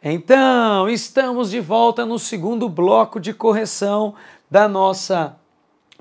Então, estamos de volta no segundo bloco de correção da nossa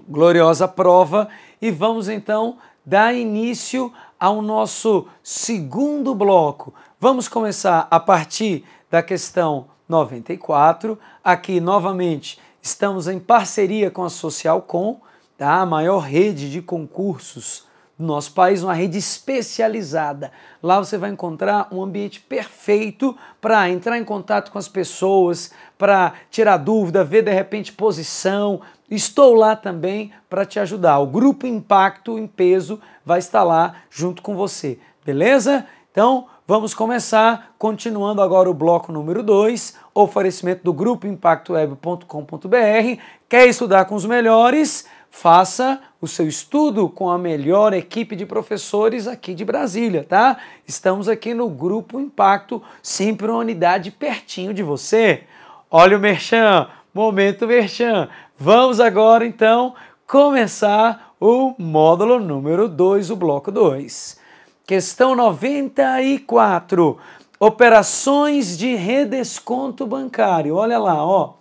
gloriosa prova e vamos então dar início ao nosso segundo bloco. Vamos começar a partir da questão 94. Aqui, novamente, estamos em parceria com a Socialcom, tá? A maior rede de concursos do nosso país, uma rede especializada. Lá você vai encontrar um ambiente perfeito para entrar em contato com as pessoas, para tirar dúvida, ver de repente posição. Estou lá também para te ajudar. O Grupo Impacto em Peso vai estar lá junto com você, beleza? Então, vamos começar, continuando agora o bloco número 2, oferecimento do Grupo impactoweb.com.br. Quer estudar com os melhores? Faça o seu estudo com a melhor equipe de professores aqui de Brasília, tá? Estamos aqui no Grupo Impacto, sempre uma unidade pertinho de você. Olha o merchan, momento merchan. Vamos agora, então, começar o módulo número 2, o bloco 2. Questão 94. Operações de redesconto bancário. Olha lá, ó.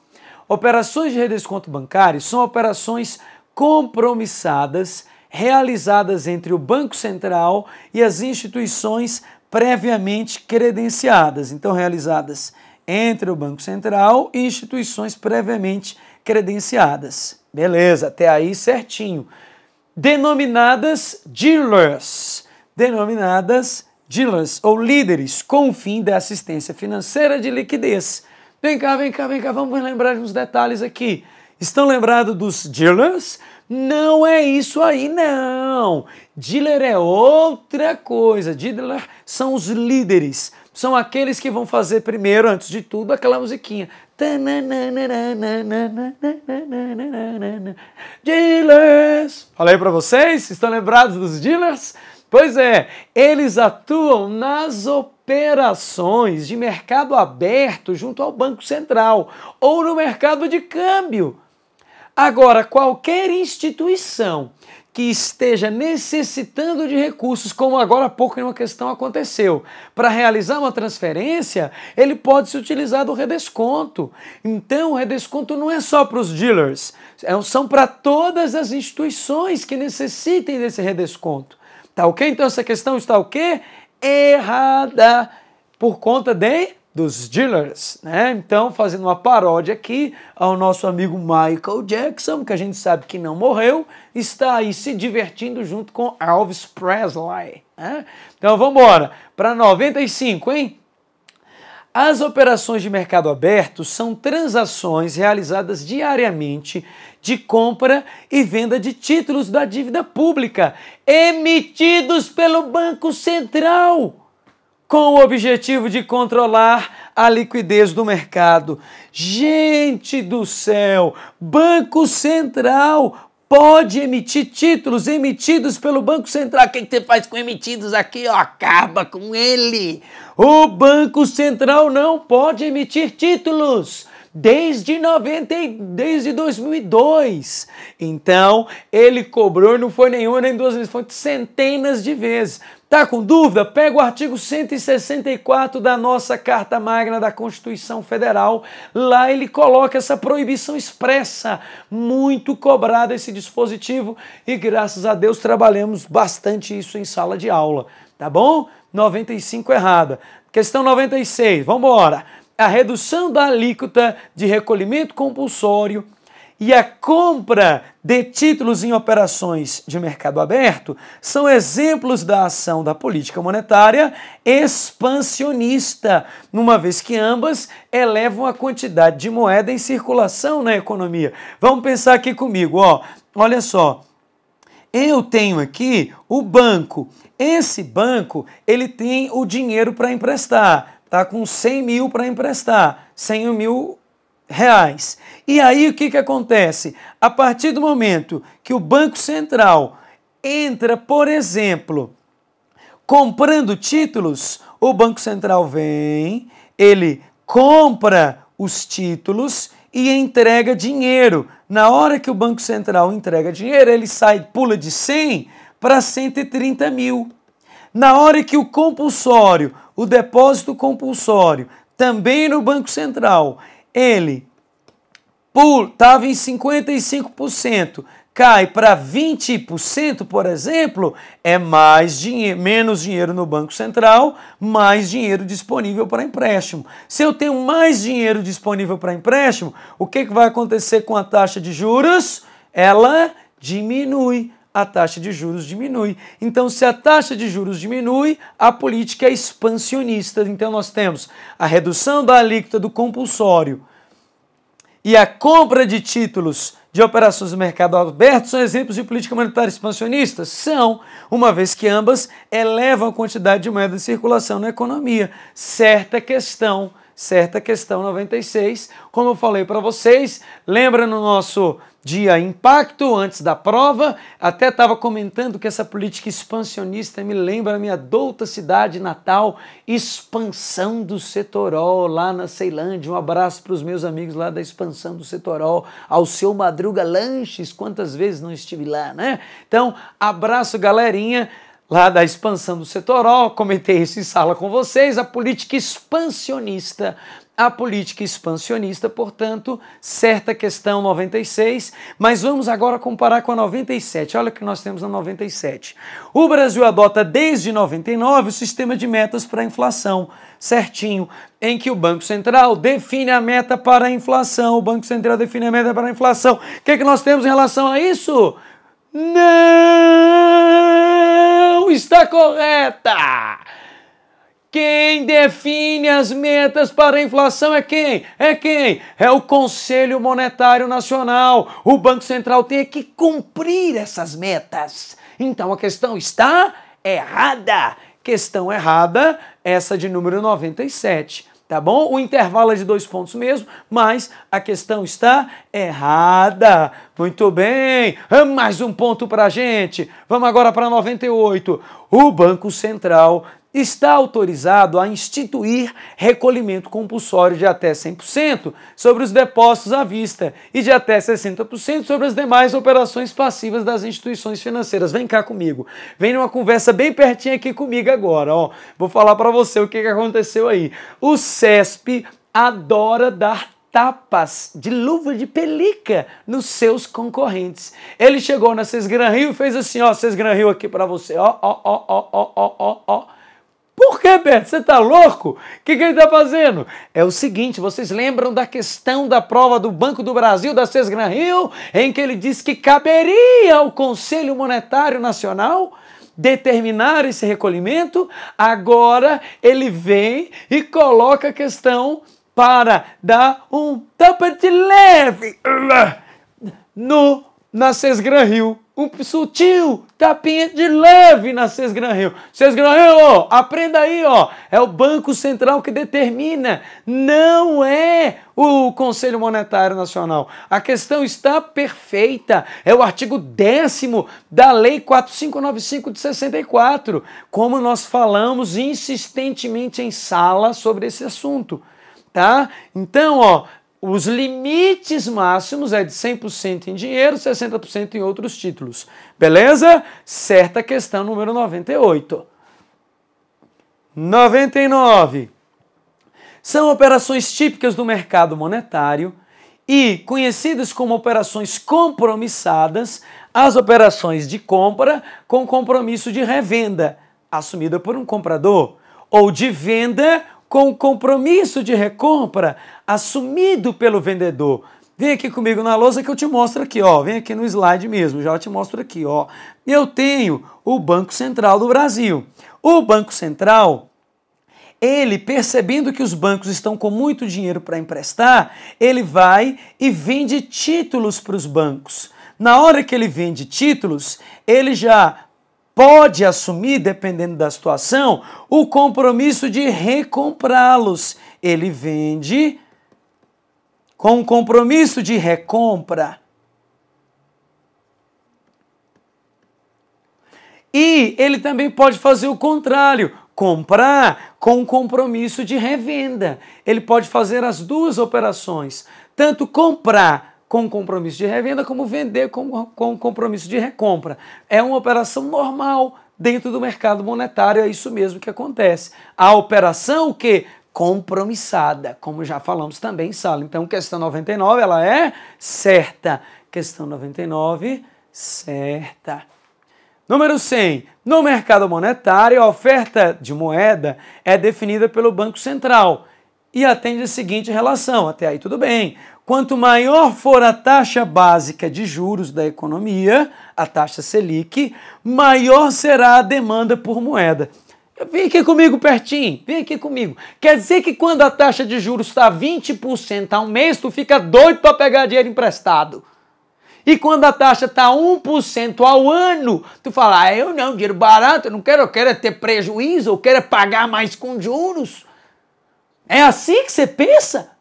Operações de redesconto bancário são operações compromissadas, realizadas entre o Banco Central e as instituições previamente credenciadas. Então, realizadas entre o Banco Central e instituições previamente credenciadas. Beleza, até aí certinho. Denominadas dealers. Denominadas dealers ou líderes com o fim da assistência financeira de liquidez. Vem cá, vamos lembrar uns detalhes aqui. Estão lembrados dos dealers? Não é isso aí, não. Dealer é outra coisa. Dealer são os líderes. São aqueles que vão fazer primeiro, antes de tudo, aquela musiquinha. Dealers. Falei para vocês? Estão lembrados dos dealers? Pois é, eles atuam nas operações de mercado aberto junto ao Banco Central ou no mercado de câmbio. Agora, qualquer instituição que esteja necessitando de recursos, como agora há pouco em uma questão aconteceu, para realizar uma transferência, ele pode se utilizar do redesconto. Então, o redesconto não é só para os dealers, são para todas as instituições que necessitem desse redesconto. Tá ok? Então, essa questão está o quê? Errada por conta dos dealers, né? Então, fazendo uma paródia aqui ao nosso amigo Michael Jackson, que a gente sabe que não morreu, está aí se divertindo junto com Elvis Presley, né? Então, vamos embora para 95, hein? As operações de mercado aberto são transações realizadas diariamente de compra e venda de títulos da dívida pública emitidos pelo Banco Central, com o objetivo de controlar a liquidez do mercado. Gente do céu, Banco Central pode emitir títulos emitidos pelo Banco Central. O que você faz com emitidos aqui? Ó, acaba com ele. O Banco Central não pode emitir títulos desde 2002. Então, ele cobrou, não foi nenhuma nem duas vezes, foi centenas de vezes. Tá com dúvida? Pega o artigo 164 da nossa Carta Magna da Constituição Federal. Lá ele coloca essa proibição expressa. Muito cobrado esse dispositivo e graças a Deus trabalhamos bastante isso em sala de aula. Tá bom? 95 errada. Questão 96, vamos embora. A redução da alíquota de recolhimento compulsório e a compra de títulos em operações de mercado aberto são exemplos da ação da política monetária expansionista, uma vez que ambas elevam a quantidade de moeda em circulação na economia. Vamos pensar aqui comigo, ó. Olha só. Eu tenho aqui o banco. Esse banco, ele tem o dinheiro para emprestar. Tá com 100 mil para emprestar, 100 mil reais. E aí o que acontece? A partir do momento que o Banco Central entra, por exemplo, comprando títulos, o Banco Central vem, ele compra os títulos e entrega dinheiro. Na hora que o Banco Central entrega dinheiro, ele pula de 100 para 130 mil. Na hora que o compulsório, o depósito compulsório, também no Banco Central, ele estava em 55%, cai para 20%, por exemplo, é mais dinheiro, menos dinheiro no Banco Central, mais dinheiro disponível para empréstimo. Se eu tenho mais dinheiro disponível para empréstimo, o que vai acontecer com a taxa de juros? Ela diminui. A taxa de juros diminui. Então, se a taxa de juros diminui, a política é expansionista. Então, nós temos a redução da alíquota do compulsório e a compra de títulos de operações do mercado aberto são exemplos de política monetária expansionista? São, uma vez que ambas elevam a quantidade de moeda em circulação na economia. Certa questão 96, como eu falei para vocês, lembra no nosso dia impacto, antes da prova, até estava comentando que essa política expansionista me lembra a minha douta cidade natal, Expansão do Setoró, lá na Ceilândia. Um abraço para os meus amigos lá da Expansão do Setoró, ao seu Madruga Lanches, quantas vezes não estive lá, né? Então, abraço galerinha lá da Expansão do Setoró, comentei isso em sala com vocês, a política expansionista, portanto, certa questão 96, mas vamos agora comparar com a 97, olha o que nós temos na 97. O Brasil adota desde 99 o sistema de metas para a inflação, certinho, em que o Banco Central define a meta para a inflação, O que nós temos em relação a isso? Não está correta! Quem define as metas para a inflação é quem? É o Conselho Monetário Nacional. O Banco Central tem que cumprir essas metas. Então a questão está errada. Questão errada, essa de número 97. Tá bom? O intervalo é de 2 pontos mesmo, mas a questão está errada. Muito bem, mais um ponto para a gente. Vamos agora para 98. O Banco Central está autorizado a instituir recolhimento compulsório de até 100% sobre os depósitos à vista e de até 60% sobre as demais operações passivas das instituições financeiras. Vem cá comigo, vem numa conversa bem pertinho aqui comigo agora, ó. Vou falar para você o que aconteceu aí. O CESP adora dar tapas de luva de pelica nos seus concorrentes. Ele chegou na Sesgran Rio e fez assim, ó, Sesgran Rio aqui para você, ó. Por que, Beto? Você tá louco? O que ele tá fazendo? É o seguinte, vocês lembram da questão da prova do Banco do Brasil, da Sesgran Rio, em que ele disse que caberia ao Conselho Monetário Nacional determinar esse recolhimento? Agora ele vem e coloca a questão para dar um tapa de leve na Sesgran Rio. Um sutil tapinha de leve na Sesgran Rio. Sesgran Rio, ó, aprenda aí, ó. É o Banco Central que determina, não é o Conselho Monetário Nacional. A questão está perfeita. É o artigo 10º da Lei 4595 de 64, como nós falamos insistentemente em sala sobre esse assunto, tá? Então, ó, os limites máximos é de 100% em dinheiro, 60% em outros títulos. Beleza? Certa questão número 98. 99. São operações típicas do mercado monetário e conhecidas como operações compromissadas, as operações de compra com compromisso de revenda, assumida por um comprador, ou de venda com compromisso de recompra assumido pelo vendedor. Vem aqui comigo na lousa que eu te mostro aqui, ó. Vem aqui no slide mesmo, já te mostro aqui, ó. Eu tenho o Banco Central do Brasil. O Banco Central, ele, percebendo que os bancos estão com muito dinheiro para emprestar, ele vai e vende títulos para os bancos. Na hora que ele vende títulos, ele já pode assumir, dependendo da situação, o compromisso de recomprá-los. Ele vende com compromisso de recompra. E ele também pode fazer o contrário, comprar com compromisso de revenda. Ele pode fazer as duas operações, tanto comprar com compromisso de revenda, como vender com compromisso de recompra. É uma operação normal dentro do mercado monetário, é isso mesmo que acontece. A operação que compromissada, como já falamos também em sala. Então, questão 99, ela é certa. Questão 99, certa. Número 100. No mercado monetário, a oferta de moeda é definida pelo Banco Central e atende a seguinte relação. Até aí tudo bem. Quanto maior for a taxa básica de juros da economia, a taxa Selic, maior será a demanda por moeda. Vem aqui comigo pertinho, vem aqui comigo. Quer dizer que quando a taxa de juros está 20% ao mês, tu fica doido para pegar dinheiro emprestado. E quando a taxa está 1% ao ano, tu fala, eu não, dinheiro barato, eu quero é ter prejuízo, eu quero é pagar mais com juros. É assim que você pensa?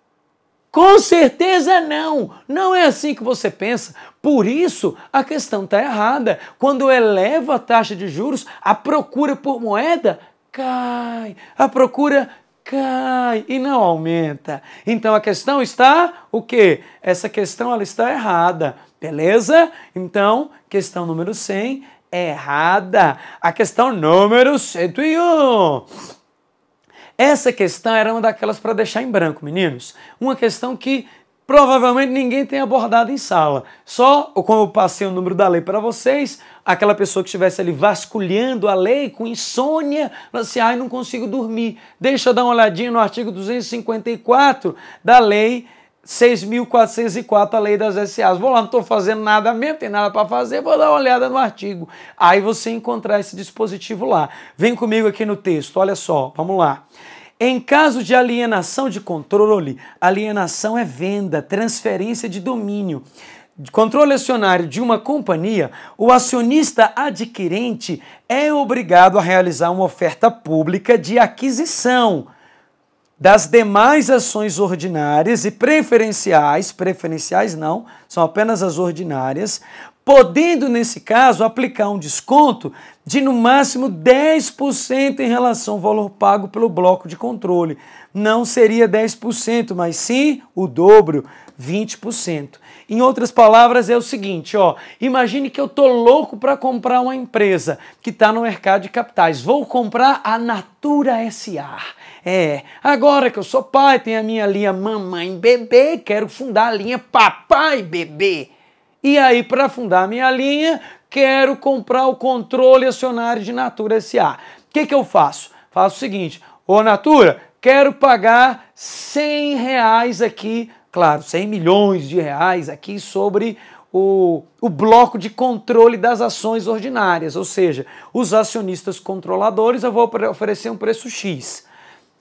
Com certeza não. Não é assim que você pensa. Por isso, a questão está errada. Quando eleva a taxa de juros, a procura por moeda cai. A procura cai e não aumenta. Então a questão está o quê? Essa questão ela está errada. Beleza? Então, questão número 100 é errada. A questão número 101. Essa questão era uma daquelas para deixar em branco, meninos. Uma questão que provavelmente ninguém tem abordado em sala. Só, como eu passei o número da lei para vocês, aquela pessoa que estivesse ali vasculhando a lei com insônia, fala assim, não consigo dormir. Deixa eu dar uma olhadinha no artigo 254 da lei 6.404, a lei das SAs. Vou lá, não estou fazendo nada mesmo, tem nada para fazer, vou dar uma olhada no artigo. Aí você encontrar esse dispositivo lá. Vem comigo aqui no texto, olha só, vamos lá. Em caso de alienação de controle, alienação é venda, transferência de domínio, controle acionário de uma companhia, o acionista adquirente é obrigado a realizar uma oferta pública de aquisição das demais ações ordinárias e preferenciais não, são apenas as ordinárias, podendo, nesse caso, aplicar um desconto de, no máximo, 10% em relação ao valor pago pelo bloco de controle. Não seria 10%, mas sim o dobro, 20%. Em outras palavras, é o seguinte, imagine que eu tô louco para comprar uma empresa que está no mercado de capitais. Vou comprar a Natura SA. Agora que eu sou pai, tenho a minha linha mamãe bebê, quero fundar a linha papai bebê. E aí, para fundar a minha linha, quero comprar o controle acionário de Natura SA. O que eu faço? Faço o seguinte, Natura, quero pagar R$100 aqui, claro, 100 milhões de reais aqui sobre o bloco de controle das ações ordinárias, ou seja, os acionistas controladores eu vou oferecer um preço X.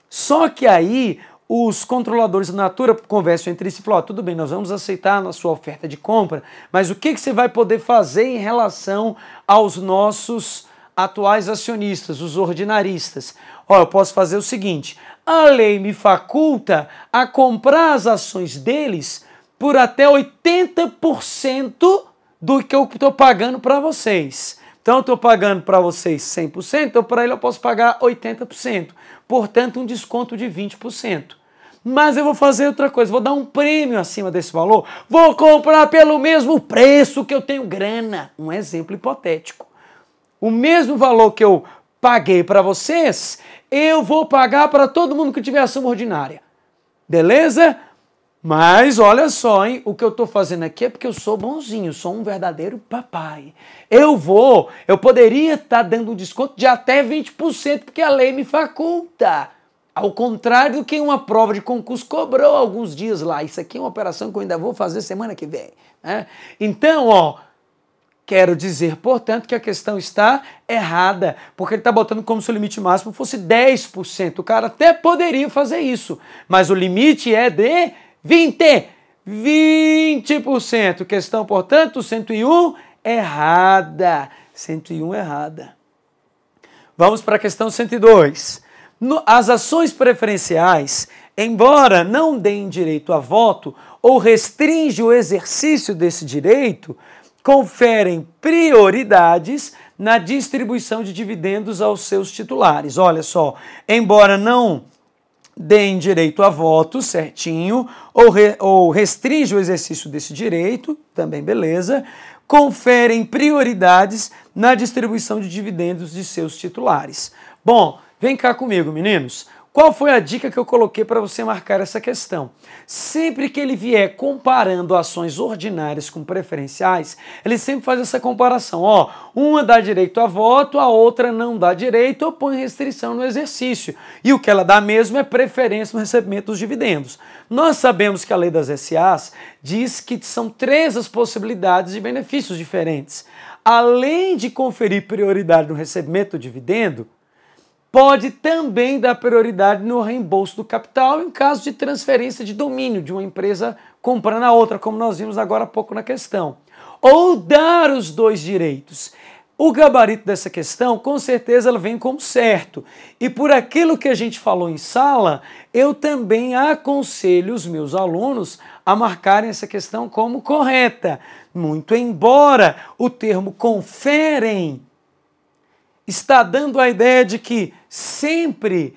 Só que aí os controladores da Natura conversam entre si e falam, tudo bem, nós vamos aceitar a sua oferta de compra, mas o que você vai poder fazer em relação aos nossos atuais acionistas, os ordinaristas? Eu posso fazer o seguinte, a lei me faculta a comprar as ações deles por até 80% do que eu estou pagando para vocês. Então, eu estou pagando para vocês 100%, então para ele eu posso pagar 80%. Portanto, um desconto de 20%. Mas eu vou fazer outra coisa, vou dar um prêmio acima desse valor, vou comprar pelo mesmo preço que eu tenho grana. Um exemplo hipotético. O mesmo valor que eu paguei para vocês, eu vou pagar para todo mundo que tiver ação ordinária. Beleza? Mas olha só, hein? O que eu estou fazendo aqui é porque eu sou bonzinho, sou um verdadeiro papai. Eu poderia estar dando um desconto de até 20%, porque a lei me faculta. Ao contrário do que uma prova de concurso cobrou alguns dias lá. Isso aqui é uma operação que eu ainda vou fazer semana que vem. Né? Então, quero dizer, portanto, que a questão está errada, porque ele está botando como se o limite máximo fosse 10%. O cara até poderia fazer isso, mas o limite é de 20%. Questão, portanto, 101 errada. 101 errada. Vamos para a questão 102. As ações preferenciais, embora não deem direito a voto ou restringem o exercício desse direito, conferem prioridades na distribuição de dividendos aos seus titulares. Olha só, embora não deem direito a voto, certinho, ou restringe o exercício desse direito, também beleza, conferem prioridades na distribuição de dividendos de seus titulares. Bom, vem cá comigo, meninos. Qual foi a dica que eu coloquei para você marcar essa questão? Sempre que ele vier comparando ações ordinárias com preferenciais, ele sempre faz essa comparação. Ó, uma dá direito a voto, a outra não dá direito ou põe restrição no exercício. E o que ela dá mesmo é preferência no recebimento dos dividendos. Nós sabemos que a lei das SAs diz que são 3 as possibilidades de benefícios diferentes. Além de conferir prioridade no recebimento do dividendo, pode também dar prioridade no reembolso do capital em caso de transferência de domínio de uma empresa comprando a outra, como nós vimos agora há pouco na questão. Ou dar os 2 direitos. O gabarito dessa questão, com certeza, ela vem como certo. E por aquilo que a gente falou em sala, eu também aconselho os meus alunos a marcarem essa questão como correta. Muito embora o termo conferem está dando a ideia de que sempre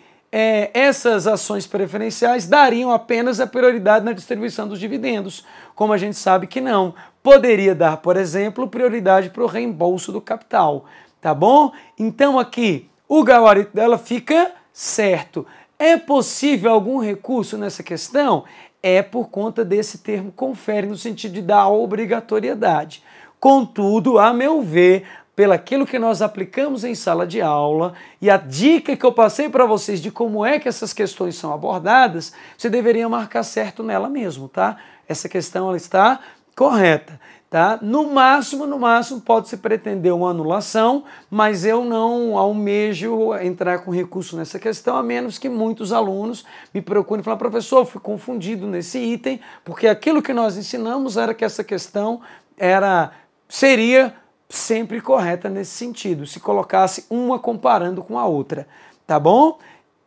essas ações preferenciais dariam apenas a prioridade na distribuição dos dividendos, como a gente sabe que não. Poderia dar, por exemplo, prioridade para o reembolso do capital, tá bom? Então aqui o gabarito dela fica certo. É possível algum recurso nessa questão? É por conta desse termo confere, no sentido de dar obrigatoriedade. Contudo, a meu ver, pelaquilo que nós aplicamos em sala de aula e a dica que eu passei para vocês de como é que essas questões são abordadas, você deveria marcar certo nela mesmo, tá? Essa questão ela está correta, tá? No máximo, pode-se pretender uma anulação, mas eu não almejo entrar com recurso nessa questão, a menos que muitos alunos me procurem e falem, professor, eu fui confundido nesse item, porque aquilo que nós ensinamos era que essa questão seria sempre correta nesse sentido, se colocasse uma comparando com a outra, tá bom?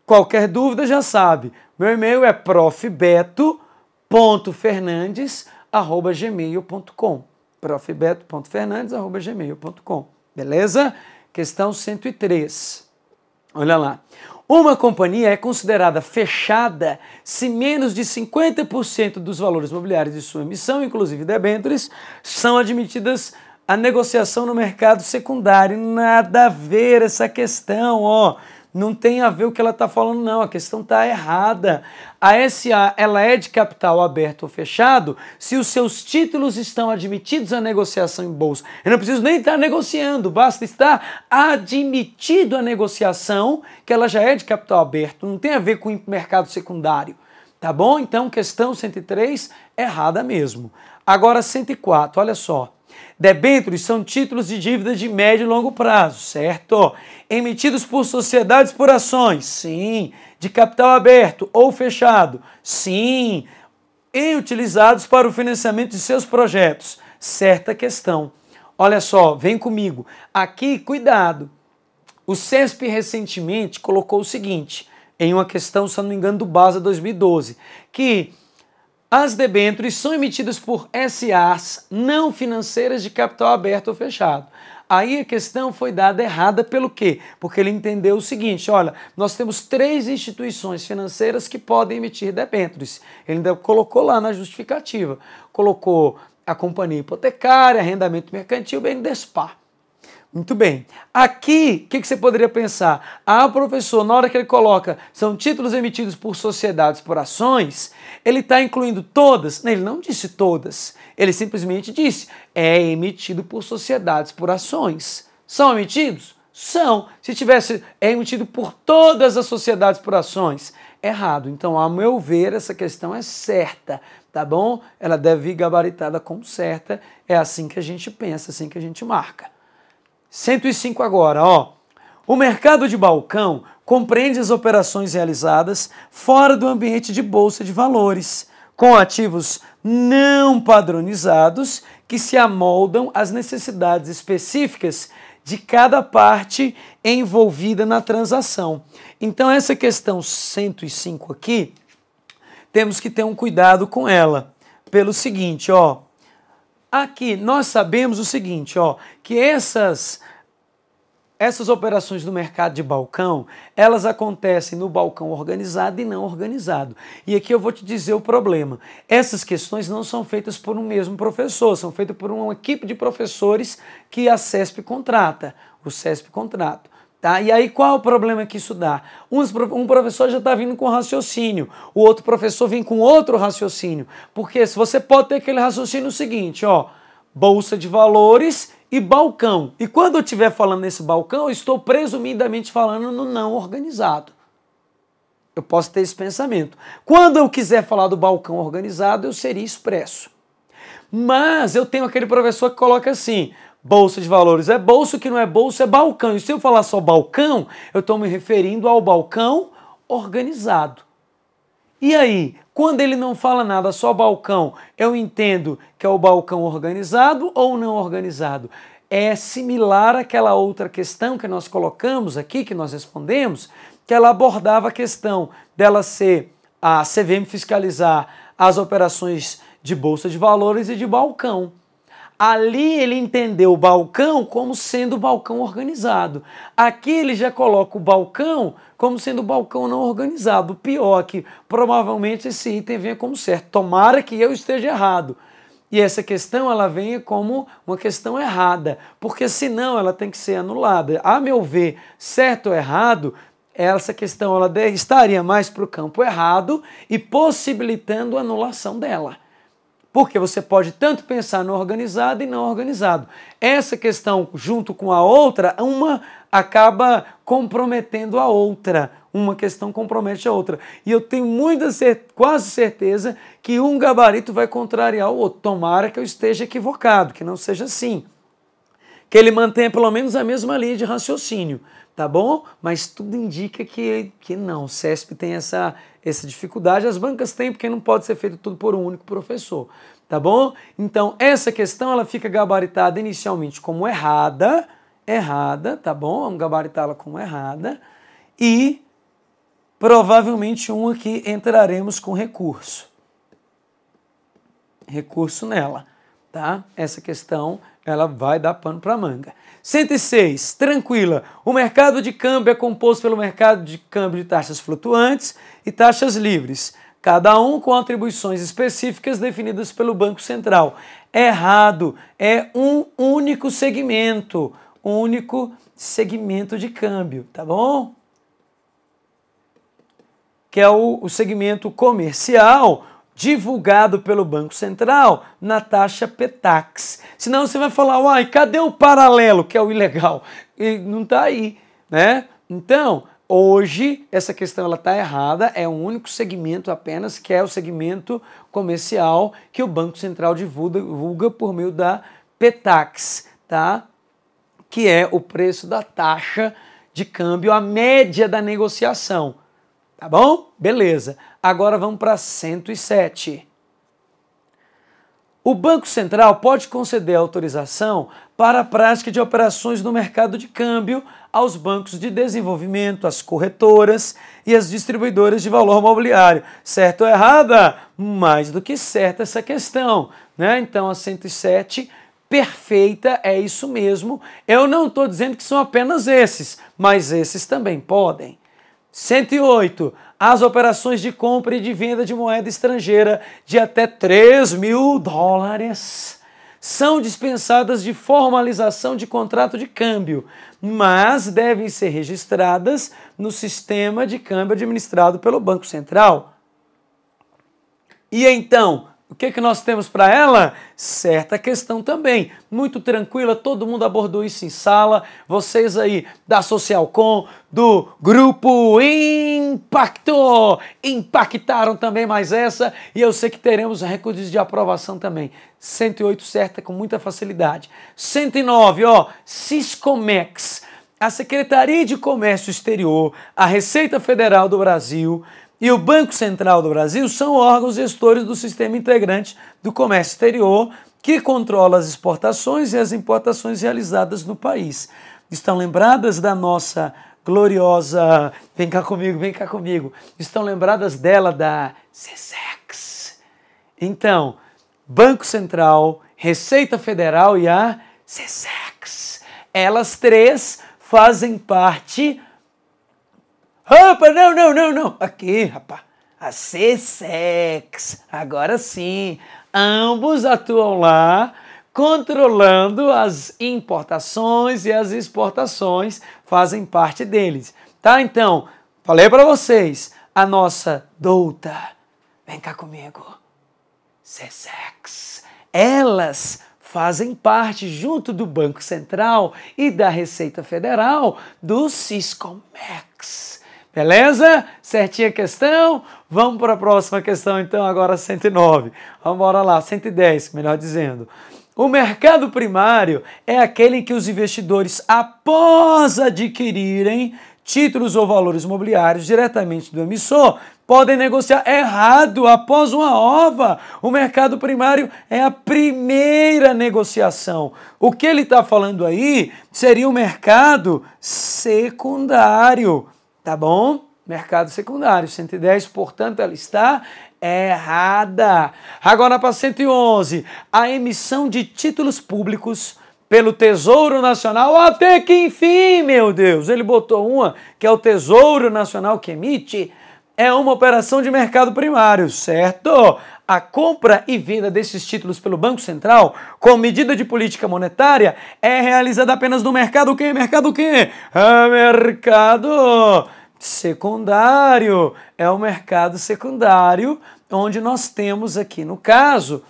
Qualquer dúvida já sabe, meu e-mail é profbeto.fernandes@gmail.com, profbeto.fernandes@gmail.com, beleza? Questão 103, olha lá. Uma companhia é considerada fechada se menos de 50% dos valores mobiliários de sua emissão, inclusive debêntures, são admitidas a negociação no mercado secundário. Nada a ver essa questão, ó. Não tem a ver o que ela está falando, não. A questão está errada. A SA, ela é de capital aberto ou fechado se os seus títulos estão admitidos à negociação em bolsa. Eu não preciso nem estar negociando, basta estar admitido à negociação, que ela já é de capital aberto. Não tem a ver com o mercado secundário. Tá bom? Então, questão 103, errada mesmo. Agora, 104, olha só. Debêntures são títulos de dívida de médio e longo prazo, certo? Emitidos por sociedades por ações, sim. De capital aberto ou fechado, sim. E utilizados para o financiamento de seus projetos, certa questão. Olha só, vem comigo. Aqui, cuidado. O CESP recentemente colocou o seguinte, em uma questão, se não me engano, do BASA 2012, que as debêntures são emitidas por SAs não financeiras de capital aberto ou fechado. Aí a questão foi dada errada pelo quê? Porque ele entendeu o seguinte, olha, nós temos 3 instituições financeiras que podem emitir debêntures. Ele ainda colocou lá na justificativa, colocou a companhia hipotecária, arrendamento mercantil, BNDESPar. Muito bem. Aqui, o que você poderia pensar? Ah, professor, na hora que ele coloca são títulos emitidos por sociedades por ações, ele está incluindo todas? Não, ele não disse todas. Ele simplesmente disse, é emitido por sociedades por ações. São emitidos? São. Se tivesse, é emitido por todas as sociedades por ações. Errado. Então, a meu ver, essa questão é certa, tá bom? Ela deve vir gabaritada como certa. É assim que a gente pensa, assim que a gente marca. 105 agora, ó. O mercado de balcão compreende as operações realizadas fora do ambiente de bolsa de valores, com ativos não padronizados que se amoldam às necessidades específicas de cada parte envolvida na transação. Então, essa questão 105 aqui, temos que ter um cuidado com ela, pelo seguinte, ó. Aqui nós sabemos o seguinte, ó, que essas operações no mercado de balcão, elas acontecem no balcão organizado e não organizado. E aqui eu vou te dizer o problema. Essas questões não são feitas por um mesmo professor, são feitas por uma equipe de professores que a CESP contrata, o CESP contrata, Tá? E aí qual é o problema que isso dá? Um professor já está vindo com raciocínio, o outro professor vem com outro raciocínio. Porque se você pode ter aquele raciocínio seguinte, ó, bolsa de valores e balcão. E quando eu estiver falando nesse balcão, eu estou presumidamente falando no não organizado. Eu posso ter esse pensamento. Quando eu quiser falar do balcão organizado, eu seria expresso. Mas eu tenho aquele professor que coloca assim, bolsa de valores é bolsa, o que não é bolsa é balcão. E se eu falar só balcão, eu estou me referindo ao balcão organizado. E aí, quando ele não fala nada, só balcão, eu entendo que é o balcão organizado ou não organizado? É similar àquela outra questão que nós colocamos aqui, que nós respondemos, que ela abordava a questão dela ser a CVM fiscalizar as operações de bolsa de valores e de balcão. Ali ele entendeu o balcão como sendo o balcão organizado. Aqui ele já coloca o balcão como sendo o balcão não organizado. O pior é que provavelmente esse item venha como certo. Tomara que eu esteja errado. E essa questão ela venha como uma questão errada, porque senão ela tem que ser anulada. A meu ver, certo ou errado, essa questão ela estaria mais para o campo errado e possibilitando a anulação dela. Porque você pode tanto pensar no organizado e não organizado. Essa questão, junto com a outra, uma acaba comprometendo a outra. Uma questão compromete a outra. E eu tenho quase certeza que um gabarito vai contrariar o outro. Tomara que eu esteja equivocado, que não seja assim. Que ele mantenha pelo menos a mesma linha de raciocínio, tá bom? Mas tudo indica que não. O CESP tem essa dificuldade, as bancas têm, porque não pode ser feito tudo por um único professor, tá bom? Então, essa questão ela fica gabaritada inicialmente como errada, tá bom? Vamos gabaritá-la como errada e provavelmente uma que entraremos com recurso nela, tá? Essa questão ela vai dar pano para manga. 106, tranquila. O mercado de câmbio é composto pelo mercado de câmbio de taxas flutuantes e taxas livres, cada um com atribuições específicas definidas pelo Banco Central. Errado, é um único segmento de câmbio, tá bom? Que é o segmento comercial, divulgado pelo Banco Central na taxa PETAX. Senão você vai falar, uai, cadê o paralelo, que é o ilegal? E não está aí, né? Então, hoje, essa questão está errada, é um único segmento apenas, que é o segmento comercial que o Banco Central divulga por meio da PETAX, tá? Que é o preço da taxa de câmbio, a média da negociação. Tá bom? Beleza. Agora vamos para 107. O Banco Central pode conceder autorização para a prática de operações no mercado de câmbio aos bancos de desenvolvimento, às corretoras e às distribuidoras de valor mobiliário. Certo ou errada? Mais do que certa essa questão, né? Então a 107, perfeita, é isso mesmo. Eu não estou dizendo que são apenas esses, mas esses também podem. 108. As operações de compra e de venda de moeda estrangeira de até $3.000 são dispensadas de formalização de contrato de câmbio, mas devem ser registradas no sistema de câmbio administrado pelo Banco Central. E então, o que nós temos para ela? Certa questão também, muito tranquila, todo mundo abordou isso em sala, vocês aí da Socialcom, do Grupo Impacto, impactaram também mais essa, e eu sei que teremos recursos de aprovação também. 108 certa com muita facilidade. 109, ó, Siscomex, a Secretaria de Comércio Exterior, a Receita Federal do Brasil e o Banco Central do Brasil são órgãos gestores do sistema integrante do comércio exterior que controla as exportações e as importações realizadas no país. Estão lembradas da nossa gloriosa... Vem cá comigo. Estão lembradas dela, da SESEX? Então, Banco Central, Receita Federal e a SESEX. Elas três fazem parte... Opa, não. Aqui, rapaz. A SESEX. Agora sim. Ambos atuam lá controlando as importações e as exportações, fazem parte deles. Tá? Então, falei para vocês, a nossa douta, vem cá comigo, SESEX, elas fazem parte, junto do Banco Central e da Receita Federal, do Siscomex. Beleza? Certinha a questão? Vamos para a próxima questão, então, agora 109. Vamos embora lá, 110, melhor dizendo. O mercado primário é aquele em que os investidores, após adquirirem títulos ou valores mobiliários diretamente do emissor, podem negociar errado após uma OVA. O mercado primário é a primeira negociação. O que ele está falando aí seria o mercado secundário, tá bom? Mercado secundário, 110, portanto, ela está errada. Agora para 111, a emissão de títulos públicos pelo Tesouro Nacional, até que enfim, meu Deus, ele botou uma, que é o Tesouro Nacional que emite, é uma operação de mercado primário, certo? A compra e venda desses títulos pelo Banco Central, com medida de política monetária, é realizada apenas no mercado o quê? Mercado o quê? Mercado secundário. É o mercado secundário onde nós temos aqui, no caso,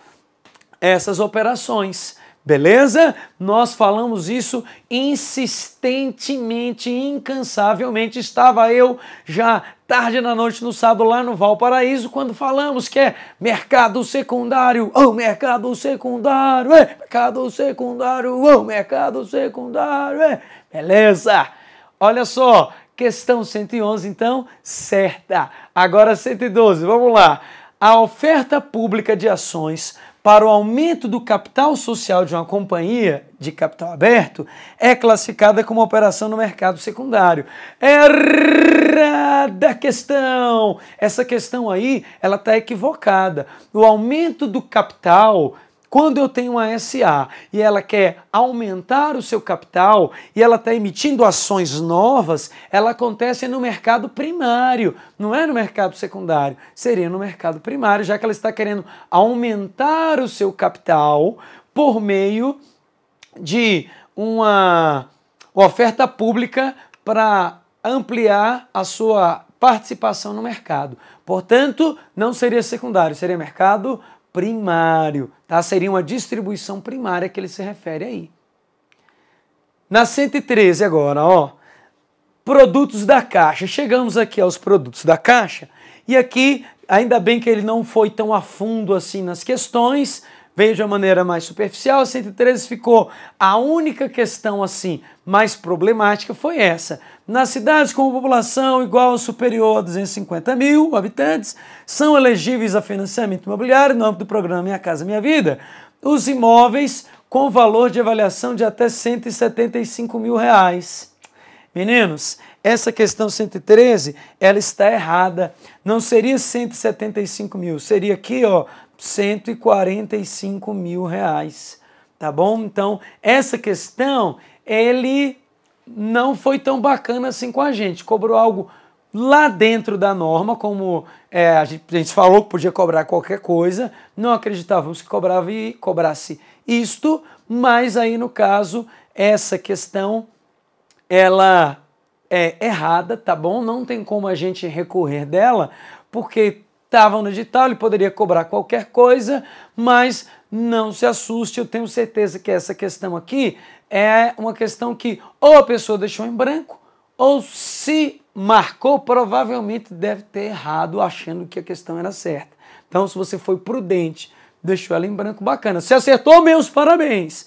essas operações. Beleza? Nós falamos isso insistentemente, incansavelmente. Estava eu já tarde da noite no sábado lá no Valparaíso, quando falamos que é mercado secundário, mercado secundário, mercado secundário, mercado secundário, beleza? Olha só, questão 111, então, certa. Agora 112, vamos lá. A oferta pública de ações para o aumento do capital social de uma companhia de capital aberto é classificada como operação no mercado secundário. Errada questão! Essa questão aí, ela está equivocada. O aumento do capital, quando eu tenho uma SA e ela quer aumentar o seu capital e ela está emitindo ações novas, ela acontece no mercado primário, não é no mercado secundário, seria no mercado primário, já que ela está querendo aumentar o seu capital por meio de uma oferta pública para ampliar a sua participação no mercado. Portanto, não seria secundário, seria mercado primário, tá? Seria uma distribuição primária que ele se refere aí. Na 113 agora, ó, produtos da Caixa. Chegamos aqui aos produtos da Caixa e aqui, ainda bem que ele não foi tão a fundo assim nas questões, veio de uma maneira mais superficial. A 113 ficou a única questão assim mais problemática foi essa. Nas cidades com população igual ou superior a 250 mil habitantes, são elegíveis a financiamento imobiliário no âmbito do programa Minha Casa Minha Vida os imóveis com valor de avaliação de até R$175 mil. Meninos, essa questão 113, ela está errada. Não seria 175 mil, seria aqui, ó, 145 mil reais. Tá bom? Então, essa questão, ele não foi tão bacana assim com a gente. Cobrou algo lá dentro da norma, como a gente falou que podia cobrar qualquer coisa, não acreditávamos que cobrasse isto, mas aí no caso, essa questão, ela é errada, tá bom? Não tem como a gente recorrer dela, porque estava no edital, ele poderia cobrar qualquer coisa, mas não se assuste, eu tenho certeza que essa questão aqui é uma questão que ou a pessoa deixou em branco, ou se marcou, provavelmente deve ter errado, achando que a questão era certa. Então, se você foi prudente, deixou ela em branco, bacana. Se acertou, meus parabéns.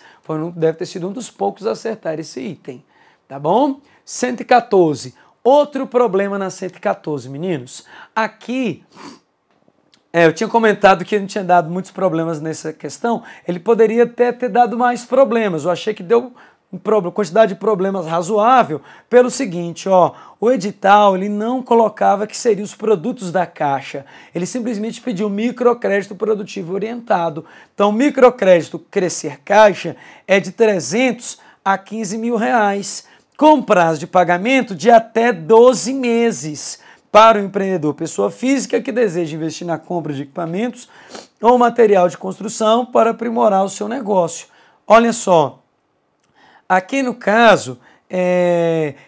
Deve ter sido um dos poucos a acertar esse item, tá bom? 114. Outro problema na 114, meninos. Aqui, eu tinha comentado que não tinha dado muitos problemas nessa questão. Ele poderia até ter dado mais problemas. Eu achei que deu quantidade de problemas razoável pelo seguinte, ó, o edital ele não colocava que seriam os produtos da Caixa, ele simplesmente pediu microcrédito produtivo orientado. Então, o microcrédito Crescer Caixa é de 300 a 15 mil reais, com prazo de pagamento de até 12 meses para o empreendedor pessoa física que deseja investir na compra de equipamentos ou material de construção para aprimorar o seu negócio. olha só, aqui no caso,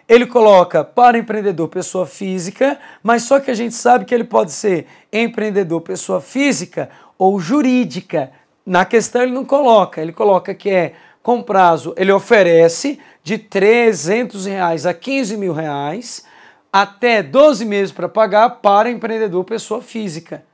ele coloca para empreendedor pessoa física, mas só que a gente sabe que ele pode ser empreendedor pessoa física ou jurídica. Na questão ele não coloca, ele coloca que é com prazo, ele oferece de R$300 a R$15.000, até 12 meses para pagar para empreendedor pessoa física,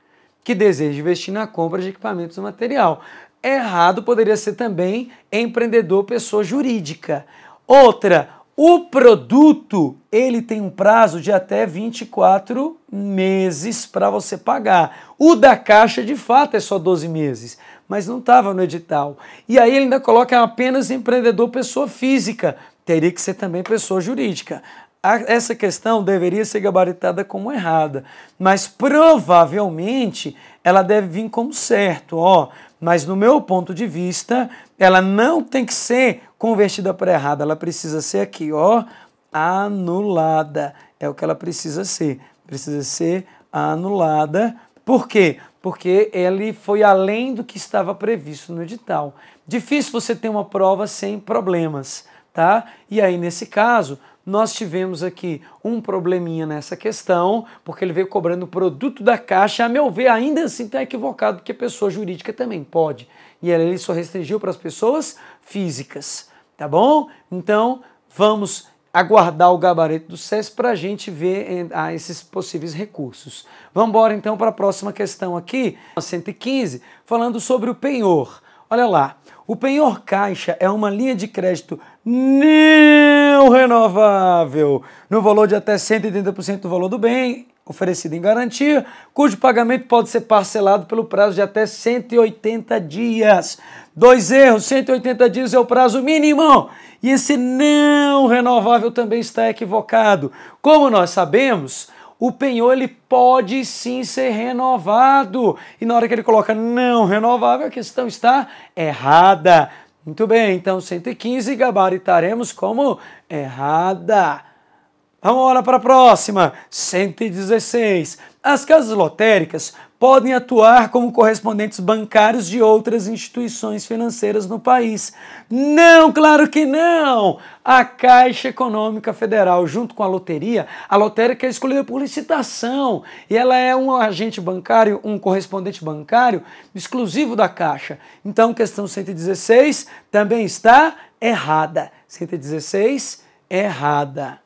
que deseja investir na compra de equipamentos e material. Errado poderia ser também empreendedor pessoa jurídica. Outra, o produto, ele tem um prazo de até 24 meses para você pagar. O da Caixa, de fato, é só 12 meses, mas não estava no edital. E aí ele ainda coloca apenas empreendedor pessoa física, teria que ser também pessoa jurídica. Essa questão deveria ser gabaritada como errada, mas provavelmente ela deve vir como certo, mas no meu ponto de vista, ela não tem que ser convertida para errada, ela precisa ser aqui, anulada, é o que ela precisa ser anulada. Por quê? Porque ele foi além do que estava previsto no edital. Difícil você ter uma prova sem problemas, tá? E aí, nesse caso, nós tivemos aqui um probleminha nessa questão, porque ele veio cobrando o produto da Caixa. A meu ver, ainda assim está equivocado, porque pessoa jurídica também pode. E ele só restringiu para as pessoas físicas, tá bom? Então, vamos aguardar o gabarito do SES para a gente ver esses possíveis recursos. Vamos embora então para a próxima questão aqui, 115, falando sobre o penhor. Olha lá. O penhor Caixa é uma linha de crédito não renovável, no valor de até 130% do valor do bem oferecido em garantia, cujo pagamento pode ser parcelado pelo prazo de até 180 dias. 2 erros, 180 dias é o prazo mínimo. E esse não renovável também está equivocado. Como nós sabemos, o penhor ele pode sim ser renovado. E na hora que ele coloca não renovável, a questão está errada. Muito bem, então 115 gabaritaremos como errada. Vamos lá para a próxima, 116. As casas lotéricas podem atuar como correspondentes bancários de outras instituições financeiras no país. Não, claro que não! A Caixa Econômica Federal, junto com a lotérica é escolhida por licitação e ela é um agente bancário, um correspondente bancário exclusivo da Caixa. Então, questão 116 também está errada. 116, errada.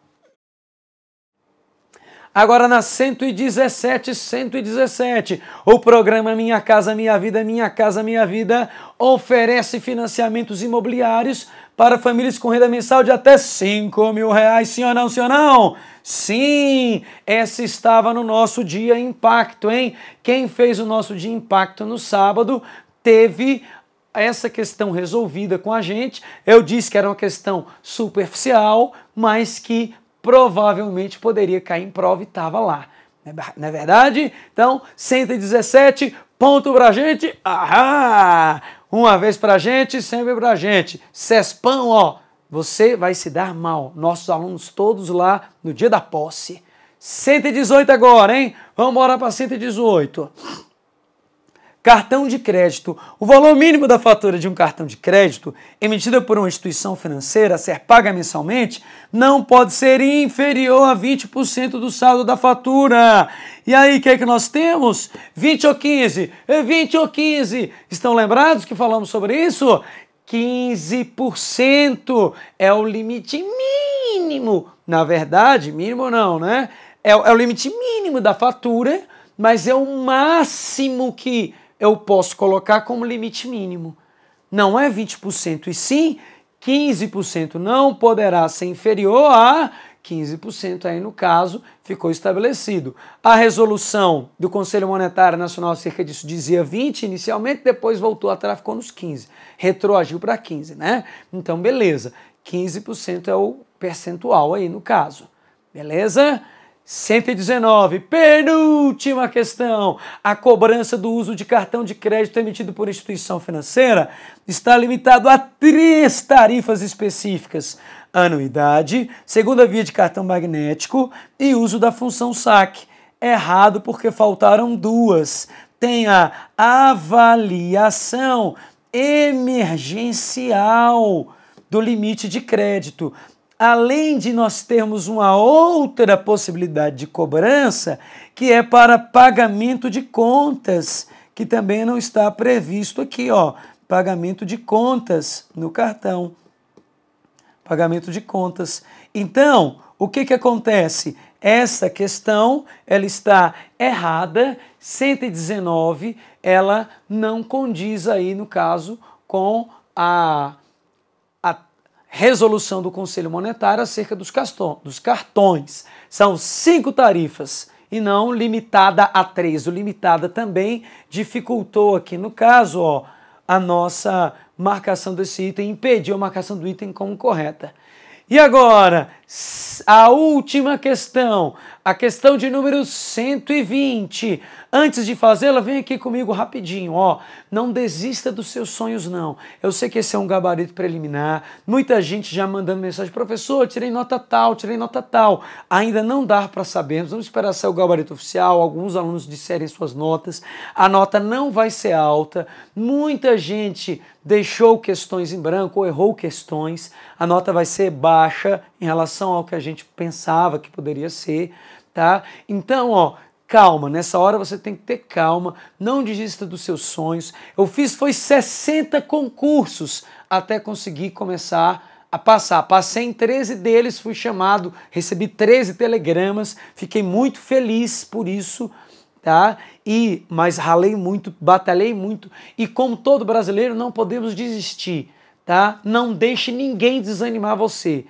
Agora na 117, o programa Minha Casa Minha Vida oferece financiamentos imobiliários para famílias com renda mensal de até R$5.000. Sim ou não, sim ou não? Sim, essa estava no nosso Dia Impacto, hein? Quem fez o nosso Dia Impacto no sábado teve essa questão resolvida com a gente. Eu disse que era uma questão superficial, mas que provavelmente poderia cair em prova e estava lá. Não é verdade? Então, 117, ponto pra gente. Ahá! Uma vez pra gente, sempre pra gente. Cespão, você vai se dar mal. Nossos alunos todos lá no dia da posse. 118 agora, hein? Vamos embora para 118. Cartão de crédito. O valor mínimo da fatura de um cartão de crédito emitida por uma instituição financeira a ser paga mensalmente não pode ser inferior a 20% do saldo da fatura. E aí, o que é que nós temos? 20 ou 15? 20 ou 15? Estão lembrados que falamos sobre isso? 15% é o limite mínimo. Na verdade, mínimo não, né? É o limite mínimo da fatura, mas é o máximo que eu posso colocar como limite mínimo. Não é 20%, e sim 15%. Não poderá ser inferior a 15%. Aí, no caso, ficou estabelecido. A resolução do Conselho Monetário Nacional acerca disso dizia 20% inicialmente, depois voltou atrás, ficou nos 15%. Retroagiu para 15%, né? Então, beleza. 15% é o percentual aí, no caso. Beleza? 119, penúltima questão. A cobrança do uso de cartão de crédito emitido por instituição financeira está limitado a 3 tarifas específicas: anuidade, segunda via de cartão magnético e uso da função saque. Errado porque faltaram 2. Tem a avaliação. emergencial do limite de crédito. Além de nós termos uma outra possibilidade de cobrança, que é para pagamento de contas, que também não está previsto aqui, ó, pagamento de contas no cartão. Pagamento de contas. Então, o que acontece? Essa questão, ela está errada, 119, ela não condiz aí, no caso, com a resolução do Conselho Monetário acerca dos cartões. São 5 tarifas e não limitada a 3. O limitada também dificultou aqui, no caso, ó, a nossa marcação desse item, impediu a marcação do item como correta. E agora, a última questão, a questão de número 120. Antes de fazê-la, vem aqui comigo rapidinho, ó. Não desista dos seus sonhos, não. Eu sei que esse é um gabarito preliminar. Muita gente já mandando mensagem, professor, tirei nota tal, tirei nota tal. Ainda não dá para saber, vamos esperar sair o gabarito oficial, alguns alunos disserem suas notas. A nota não vai ser alta. Muita gente deixou questões em branco ou errou questões. A nota vai ser baixa em relação ao que a gente pensava que poderia ser, tá? Então, ó, calma, nessa hora você tem que ter calma, não desista dos seus sonhos. Eu foi 60 concursos até conseguir começar a passar. Passei em 13 deles, fui chamado, recebi 13 telegramas, fiquei muito feliz por isso, tá? Mas ralei muito, batalhei muito, e como todo brasileiro não podemos desistir, tá? Não deixe ninguém desanimar você.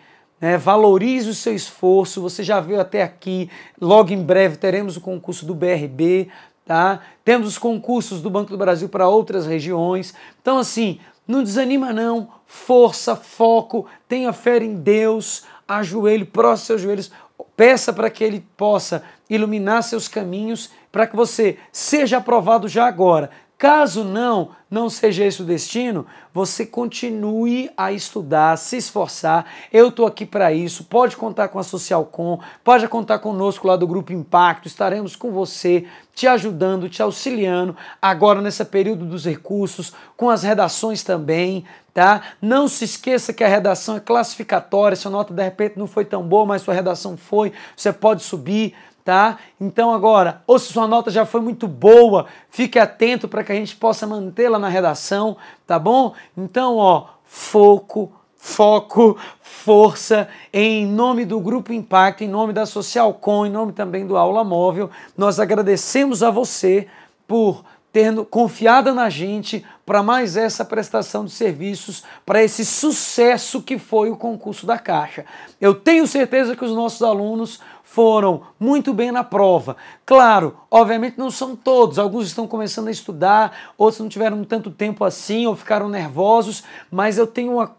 Valorize o seu esforço, você já veio até aqui, logo em breve teremos o concurso do BRB, tá? Temos os concursos do Banco do Brasil para outras regiões, então assim, não desanima não, força, foco, tenha fé em Deus, ajoelhe, prostre seus joelhos, peça para que Ele possa iluminar seus caminhos, para que você seja aprovado já agora. Caso não seja esse o destino, você continue a estudar, se esforçar. Eu estou aqui para isso. Pode contar com a Socialcom, pode contar conosco lá do Grupo Impacto. Estaremos com você, te ajudando, te auxiliando, agora nesse período dos recursos, com as redações também, tá? Não se esqueça que a redação é classificatória. Sua nota de repente não foi tão boa, mas sua redação foi, você pode subir, tá? Então agora, ou se sua nota já foi muito boa, fique atento para que a gente possa mantê-la na redação, tá bom? Então, ó, foco, força, em nome do Grupo Impacto, em nome da Socialcom, em nome também do Aula Móvel, nós agradecemos a você por ter confiado na gente para mais essa prestação de serviços, para esse sucesso que foi o concurso da Caixa. Eu tenho certeza que os nossos alunos foram muito bem na prova. Claro, obviamente não são todos, alguns estão começando a estudar, outros não tiveram tanto tempo assim ou ficaram nervosos, mas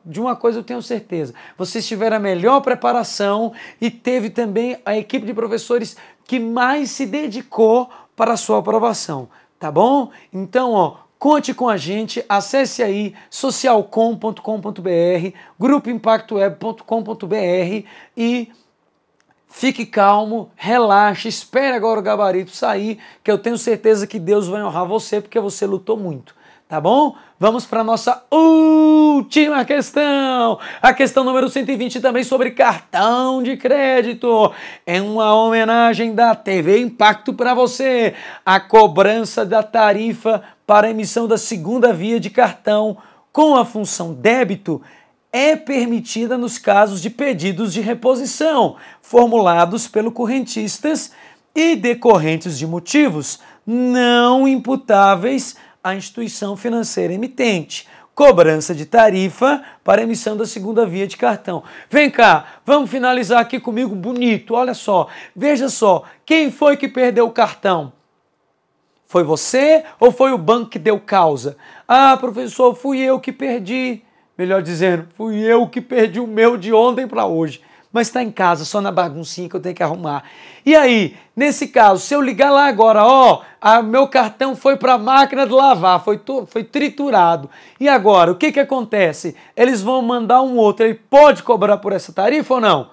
de uma coisa eu tenho certeza, vocês tiveram a melhor preparação e teve também a equipe de professores que mais se dedicou para a sua aprovação, tá bom? Então, ó, conte com a gente, acesse aí socialcom.com.br, grupoimpactoweb.com.br e fique calmo, relaxe, espere agora o gabarito sair, que eu tenho certeza que Deus vai honrar você, porque você lutou muito, tá bom? Vamos para a nossa última questão, a questão número 120 também sobre cartão de crédito. É uma homenagem da TV Impacto para você, a cobrança da tarifa para a emissão da segunda via de cartão com a função débito é permitida nos casos de pedidos de reposição formulados pelo correntistas e decorrentes de motivos não imputáveis à instituição financeira emitente. Cobrança de tarifa para emissão da segunda via de cartão. Vem cá, vamos finalizar aqui comigo bonito. Olha só, veja só, quem foi que perdeu o cartão? Foi você ou foi o banco que deu causa? Ah, professor, fui eu que perdi. Melhor dizendo, fui eu que perdi o meu de ontem para hoje. Mas está em casa, só na baguncinha que eu tenho que arrumar. E aí, nesse caso, se eu ligar lá agora, ó, meu cartão foi para a máquina de lavar, foi triturado. E agora, o que acontece? Eles vão mandar um outro, ele pode cobrar por essa tarifa ou não?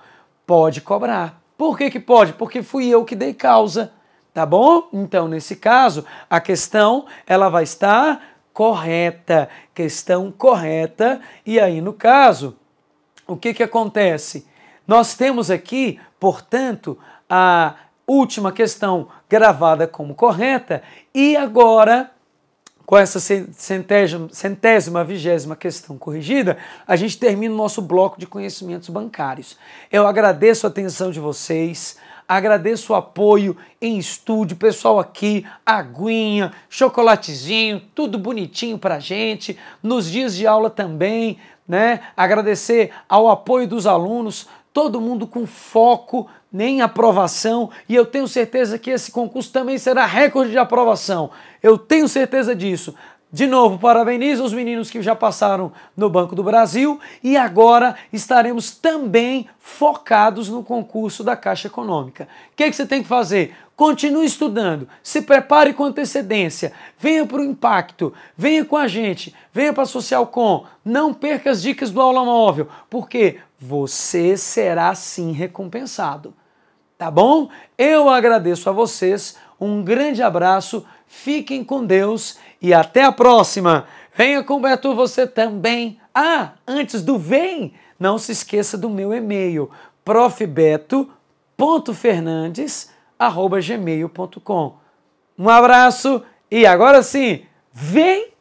Pode cobrar. Por que pode? Porque fui eu que dei causa, tá bom? Então, nesse caso, a questão, ela vai estar correta, questão correta. E aí, no caso, o que acontece? Nós temos aqui, portanto, a última questão gravada como correta e agora, com essa centésima, vigésima questão corrigida, a gente termina o nosso bloco de conhecimentos bancários. Eu agradeço a atenção de vocês, agradeço o apoio em estúdio, pessoal aqui, aguinha, chocolatezinho, tudo bonitinho pra gente, nos dias de aula também, né? Agradecer ao apoio dos alunos, todo mundo com foco em aprovação, e eu tenho certeza que esse concurso também será recorde de aprovação. Eu tenho certeza disso. De novo, parabenizo os meninos que já passaram no Banco do Brasil e agora estaremos também focados no concurso da Caixa Econômica. O que você tem que fazer? Continue estudando, se prepare com antecedência, venha para o Impacto, venha com a gente, venha para a Socialcom, não perca as dicas do Aula Móvel, porque você será sim recompensado. Tá bom? Eu agradeço a vocês, um grande abraço, fiquem com Deus e até a próxima. Venha com o Beto você também. Ah, antes do vem, não se esqueça do meu e-mail, profbeto.fernandes@gmail.com. Um abraço e agora sim, vem!